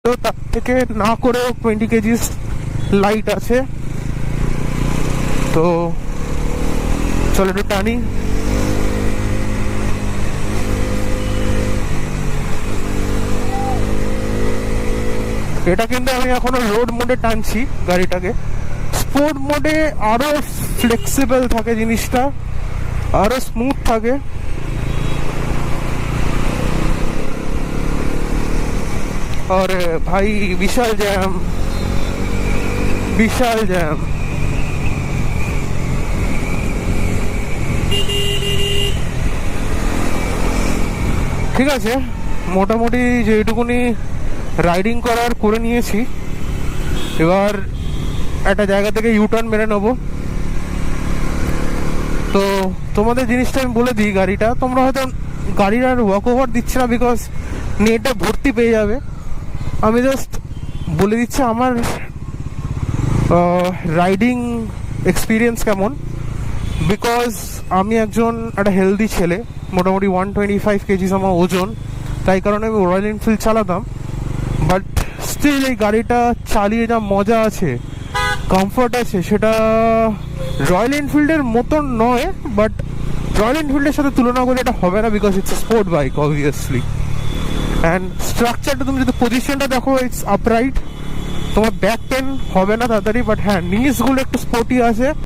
তো তার থেকে না করেও 20 কেজিস লাইট আছে। তো চলো একটু টানি। এটা কিন্তু আমি এখনো রোড মোডে টানছি গাড়িটাকে। স্পোর্ট মোডে আরো ফ্লেক্সিবল থাকে জিনিসটা, আরো স্মুথ থাকে। और भाई विशाल जैम, विशाल जैम। ঠিক আছে, মোটামুটি যেটুকুনি রাইডিং করার করে নিয়েছি, এবার একটা জায়গা থেকে ইউটার্ন মেরে নেবো। তো তোমাদের জিনিসটা আমি বলে দিই, গাড়িটা তোমরা হয়তো গাড়ির আর ওয়াক ওভার দিচ্ছে না বিকজ নেটে ভর্তি পেয়ে যাবে। আমি জাস্ট বলে দিচ্ছি আমার রাইডিং এক্সপিরিয়েন্স কেমন, বিকজ আমি একটা হেলদি ছেলে, মোটামুটি 125 কেজিস আমার ওজন, তাই কারণে আমি রয়্যাল এনফিল্ড চালাতাম। বাট স্টিল এই গাড়িটা চালিয়ে যা মজা আছে, কমফর্ট আছে, সেটা রয়্যাল এনফিল্ডের মতন নয়। বাট রয়্যাল এনফিল্ডের সাথে তুলনা করে এটা হবে না, because it's sport bike obviously. And স্ট্রাকচারটা তুমি যদি পজিশনটা দেখো, ইটস আপরাইট, তোমার ব্যাক পেন হবে না তাড়াতাড়ি। বাট হ্যাঁ, নিসগুলো একটু স্পোর্টি আছে।